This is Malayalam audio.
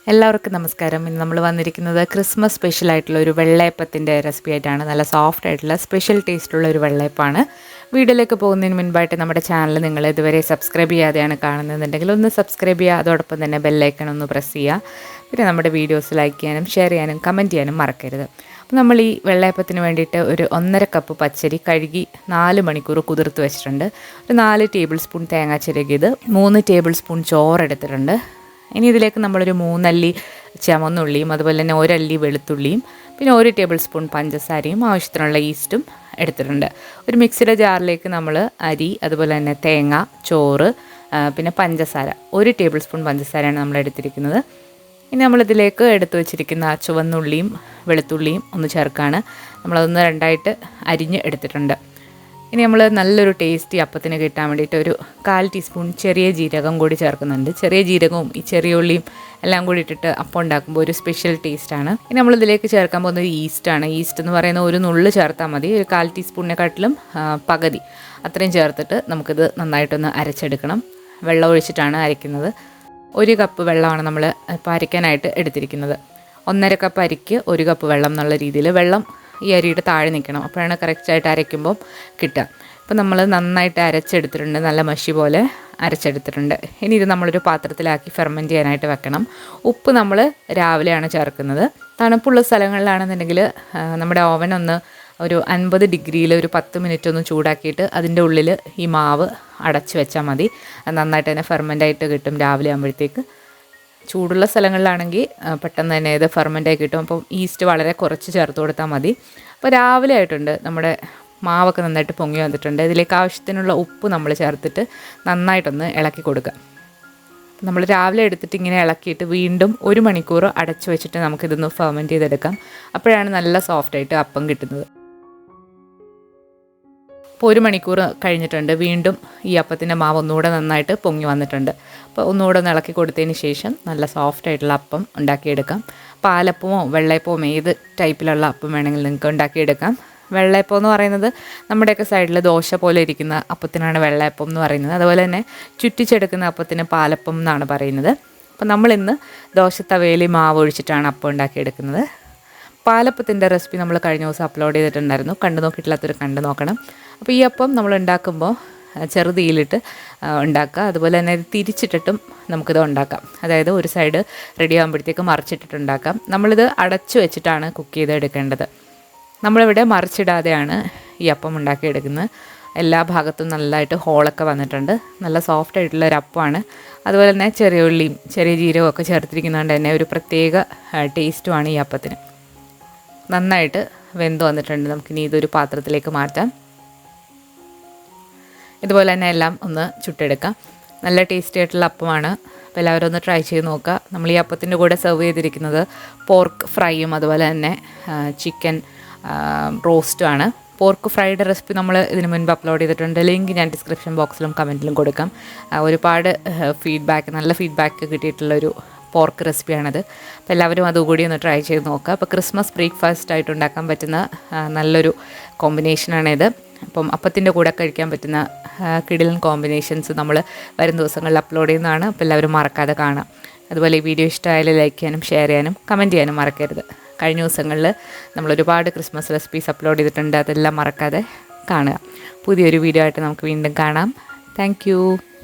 എല്ലാവർക്കും നമസ്കാരം. ഇന്ന് നമ്മൾ വന്നിരിക്കുന്നത് ക്രിസ്മസ് സ്പെഷ്യൽ ആയിട്ടുള്ള ഒരു വെള്ളയപ്പത്തിൻ്റെ റെസിപ്പി ആയിട്ടാണ്. നല്ല സോഫ്റ്റ് ആയിട്ടുള്ള സ്പെഷ്യൽ ടേസ്റ്റുള്ള ഒരു വെള്ളയപ്പമാണ്. വീഡിയോയിലേക്ക് പോകുന്നതിന് മുൻപായിട്ട് നമ്മുടെ ചാനൽ നിങ്ങൾ ഇതുവരെ സബ്സ്ക്രൈബ് ചെയ്യാതെയാണ് കാണുന്നതെന്നുണ്ടെങ്കിൽ ഒന്ന് സബ്സ്ക്രൈബ് ചെയ്യുക. അതോടൊപ്പം തന്നെ ബെല്ലൈക്കൺ ഒന്ന് പ്രസ് ചെയ്യുക. പിന്നെ നമ്മുടെ വീഡിയോസ് ലൈക്ക് ചെയ്യാനും ഷെയർ ചെയ്യാനും കമൻറ്റ് ചെയ്യാനും മറക്കരുത്. അപ്പോൾ നമ്മൾ ഈ വെള്ളയപ്പത്തിന് വേണ്ടിയിട്ട് ഒരു 1.5 കപ്പ് പച്ചരി കഴുകി 4 മണിക്കൂർ കുതിർത്ത് വെച്ചിട്ടുണ്ട്. ഒരു 4 ടേബിൾ സ്പൂൺ തേങ്ങ ചിരകിയത്, 3 ടേബിൾ സ്പൂൺ ചോറ് എടുത്തിട്ടുണ്ട്. ഇനി ഇതിലേക്ക് നമ്മളൊരു 3 അല്ലി ചുവന്നുള്ളിയും അതുപോലെ തന്നെ 1 അല്ലി വെളുത്തുള്ളിയും പിന്നെ 1 ടേബിൾ സ്പൂൺ പഞ്ചസാരയും ആവശ്യത്തിനുള്ള ഈസ്റ്റും എടുത്തിട്ടുണ്ട്. ഒരു മിക്സിയുടെ ജാറിലേക്ക് നമ്മൾ അരി, അതുപോലെ തന്നെ തേങ്ങ, ചോറ്, പിന്നെ പഞ്ചസാര, 1 ടേബിൾ സ്പൂൺ പഞ്ചസാരയാണ് നമ്മൾ എടുത്തിരിക്കുന്നത്. ഇനി നമ്മളിതിലേക്ക് എടുത്തു വെച്ചിരിക്കുന്ന ചുവന്നുള്ളിയും വെളുത്തുള്ളിയും ഒന്ന് ചേർക്കാണ്. നമ്മളതൊന്ന് രണ്ടായിട്ട് അരിഞ്ഞ് എടുത്തിട്ടുണ്ട്. ഇനി നമ്മൾ നല്ലൊരു ടേസ്റ്റി അപ്പത്തിന് കിട്ടാൻ വേണ്ടിയിട്ട് ഒരു 1/4 ടീസ്പൂൺ ചെറിയ ജീരകം കൂടി ചേർക്കുന്നുണ്ട്. ചെറിയ ജീരകവും ഈ ചെറിയ ഉള്ളിയും എല്ലാം കൂടി ഇട്ടിട്ട് അപ്പം ഉണ്ടാക്കുമ്പോൾ ഒരു സ്പെഷ്യൽ ടേസ്റ്റാണ്. ഇനി നമ്മളിതിലേക്ക് ചേർക്കാൻ പോകുന്നത് ഈസ്റ്റാണ്. ഈസ്റ്റ് എന്ന് പറയുന്ന ഒരു നുള്ള് ചേർത്താൽ മതി. ഒരു 1/4 ടീസ്പൂണിനെക്കാട്ടിലും പകുതി അത്രയും ചേർത്തിട്ട് നമുക്കിത് നന്നായിട്ടൊന്ന് അരച്ചെടുക്കണം. വെള്ളം ഒഴിച്ചിട്ടാണ് അരയ്ക്കുന്നത്. 1 കപ്പ് വെള്ളമാണ് നമ്മൾ ഇപ്പോൾ അരയ്ക്കാനായിട്ട് എടുത്തിരിക്കുന്നത്. 1.5 കപ്പ് അരിക്ക് 1 കപ്പ് വെള്ളം എന്നുള്ള രീതിയിൽ വെള്ളം ഈ അരിയുടെ താഴെ നിൽക്കണം. അപ്പോഴാണ് കറക്റ്റായിട്ട് അരയ്ക്കുമ്പം കിട്ടുക. അപ്പോൾ നമ്മൾ നന്നായിട്ട് അരച്ചെടുത്തിട്ടുണ്ട്, നല്ല മഷി പോലെ അരച്ചെടുത്തിട്ടുണ്ട്. ഇനി ഇത് നമ്മളൊരു പാത്രത്തിലാക്കി ഫെർമെൻറ്റ് ചെയ്യാനായിട്ട് വെക്കണം. ഉപ്പ് നമ്മൾ രാവിലെയാണ് ചേർക്കുന്നത്. തണുപ്പുള്ള സ്ഥലങ്ങളിലാണെന്നുണ്ടെങ്കിൽ നമ്മുടെ ഓവൻ ഒന്ന് ഒരു 50 ഡിഗ്രിയിൽ ഒരു 10 മിനിറ്റ് ഒന്ന് ചൂടാക്കിയിട്ട് അതിൻ്റെ ഉള്ളിൽ ഈ മാവ് അടച്ച് വെച്ചാൽ മതി. അത് നന്നായിട്ട് തന്നെ ഫെർമെൻ്റായിട്ട് കിട്ടും രാവിലെ ആകുമ്പോഴത്തേക്ക്. ചൂടുള്ള സ്ഥലങ്ങളിലാണെങ്കിൽ പെട്ടെന്ന് തന്നെ ഇത് ഫെർമെൻ്റായി കിട്ടും. അപ്പം ഈസ്റ്റ് വളരെ കുറച്ച് ചേർത്ത് കൊടുത്താൽ മതി. അപ്പോൾ രാവിലെ ആയിട്ടുണ്ട്, നമ്മുടെ മാവൊക്കെ നന്നായിട്ട് പൊങ്ങി വന്നിട്ടുണ്ട്. ഇതിലേക്ക് ആവശ്യത്തിനുള്ള ഉപ്പ് നമ്മൾ ചേർത്തിട്ട് നന്നായിട്ടൊന്ന് ഇളക്കി കൊടുക്കുക. നമ്മൾ രാവിലെ എടുത്തിട്ട് ഇങ്ങനെ ഇളക്കിയിട്ട് വീണ്ടും 1 മണിക്കൂർ അടച്ചു വെച്ചിട്ട് നമുക്കിതൊന്ന് ഫെർമെൻറ്റ് ചെയ്തെടുക്കാം. അപ്പോഴാണ് നല്ല സോഫ്റ്റായിട്ട് അപ്പം കിട്ടുന്നത്. അപ്പോൾ 1 മണിക്കൂർ കഴിഞ്ഞിട്ടുണ്ട്. വീണ്ടും ഈ അപ്പത്തിൻ്റെ മാവ് ഒന്നുകൂടെ നന്നായിട്ട് പൊങ്ങി വന്നിട്ടുണ്ട്. അപ്പോൾ ഒന്നുകൂടെ ഒന്ന് ഇളക്കി കൊടുത്തതിന് ശേഷം നല്ല സോഫ്റ്റായിട്ടുള്ള അപ്പം ഉണ്ടാക്കിയെടുക്കാം. പാലപ്പമോ വെള്ളയപ്പമോ ഏത് ടൈപ്പിലുള്ള അപ്പം വേണമെങ്കിലും നിങ്ങൾക്ക് ഉണ്ടാക്കിയെടുക്കാം. വെള്ളയപ്പം എന്ന് പറയുന്നത് നമ്മുടെയൊക്കെ സൈഡിൽ ദോശ പോലെ ഇരിക്കുന്ന അപ്പത്തിനാണ് വെള്ളയപ്പം എന്ന് പറയുന്നത്. അതുപോലെ തന്നെ ചുറ്റിച്ചെടുക്കുന്ന അപ്പത്തിന് പാലപ്പം എന്നാണ് പറയുന്നത്. അപ്പോൾ നമ്മളിന്ന് ദോശത്തവയിൽ മാവ് ഒഴിച്ചിട്ടാണ് അപ്പം ഉണ്ടാക്കിയെടുക്കുന്നത്. പാലപ്പത്തിൻ്റെ റെസിപ്പി നമ്മൾ കഴിഞ്ഞ ദിവസം അപ്ലോഡ് ചെയ്തിട്ടുണ്ടായിരുന്നു. കണ്ടു നോക്കിയിട്ടില്ലാത്തൊരു കണ്ടു നോക്കണം. അപ്പോൾ ഈ അപ്പം നമ്മൾ ഉണ്ടാക്കുമ്പോൾ ചെറുതീയിലിട്ട് ഉണ്ടാക്കുക. അതുപോലെ തന്നെ തിരിച്ചിട്ടിട്ടും നമുക്കിത് ഉണ്ടാക്കാം. അതായത് ഒരു സൈഡ് റെഡി ആകുമ്പോഴത്തേക്ക് മറിച്ചിട്ടിട്ട് ഉണ്ടാക്കാം. നമ്മളിത് അടച്ചു വെച്ചിട്ടാണ് കുക്ക് ചെയ്തെടുക്കേണ്ടത്. നമ്മളിവിടെ മറിച്ചിടാതെയാണ് ഈ അപ്പം ഉണ്ടാക്കിയെടുക്കുന്നത്. എല്ലാ ഭാഗത്തും നല്ലതായിട്ട് ഹോളൊക്കെ വന്നിട്ടുണ്ട്. നല്ല സോഫ്റ്റ് ആയിട്ടുള്ള ഒരു അപ്പമാണ്. അതുപോലെ തന്നെ ചെറിയ ഉള്ളിയും ചെറിയ ജീരകവും ഒക്കെ ചേർത്തിരിക്കുന്നതുകൊണ്ട് തന്നെ ഒരു പ്രത്യേക ടേസ്റ്റുമാണ് ഈ അപ്പത്തിന്. നന്നായിട്ട് വെന്ത് വന്നിട്ടുണ്ട്. നമുക്കിനി ഇതൊരു പാത്രത്തിലേക്ക് മാറ്റാം. ഇതുപോലെ തന്നെ എല്ലാം ഒന്ന് ചുട്ടെടുക്കാം. നല്ല ടേസ്റ്റി ആയിട്ടുള്ള അപ്പമാണ്. അപ്പോൾ എല്ലാവരും ഒന്ന് ട്രൈ ചെയ്ത് നോക്കുക. നമ്മൾ ഈ അപ്പത്തിൻ്റെ കൂടെ സെർവ് ചെയ്തിരിക്കുന്നത് പോർക്ക് ഫ്രൈയും അതുപോലെ തന്നെ ചിക്കൻ റോസ്റ്റുമാണ്. പോർക്ക് ഫ്രൈയുടെ റെസിപ്പി നമ്മൾ ഇതിന് മുൻപ് അപ്ലോഡ് ചെയ്തിട്ടുണ്ട്. ലിങ്ക് ഞാൻ ഡിസ്ക്രിപ്ഷൻ ബോക്സിലും കമൻറ്റിലും കൊടുക്കാം. ഒരുപാട് നല്ല ഫീഡ്ബാക്ക് കിട്ടിയിട്ടുള്ളൊരു പോർക്ക് റെസിപ്പിയാണത്. അപ്പോൾ എല്ലാവരും അതുകൂടി ഒന്ന് ട്രൈ ചെയ്ത് നോക്കുക. അപ്പോൾ ക്രിസ്മസ് ബ്രേക്ക്ഫാസ്റ്റ് ആയിട്ട് ഉണ്ടാക്കാൻ പറ്റുന്ന നല്ലൊരു കോമ്പിനേഷനാണിത്. അപ്പം അപ്പത്തിൻ്റെ കൂടെ കഴിക്കാൻ പറ്റുന്ന കിടിലൻ കോമ്പിനേഷൻസ് നമ്മൾ വരും ദിവസങ്ങളിൽ അപ്ലോഡ് ചെയ്യുന്നതാണ്. അപ്പോൾ എല്ലാവരും മറക്കാതെ കാണാം. അതുപോലെ ഈ വീഡിയോ ഇഷ്ടമായാലും ലൈക്ക് ചെയ്യാനും ഷെയർ ചെയ്യാനും കമൻറ്റ് ചെയ്യാനും മറക്കരുത്. കഴിഞ്ഞ ദിവസങ്ങളിൽ നമ്മൾ ഒരുപാട് ക്രിസ്മസ് റെസിപ്പീസ് അപ്ലോഡ് ചെയ്തിട്ടുണ്ട്. അതെല്ലാം മറക്കാതെ കാണുക. പുതിയൊരു വീഡിയോ ആയിട്ട് നമുക്ക് വീണ്ടും കാണാം. താങ്ക്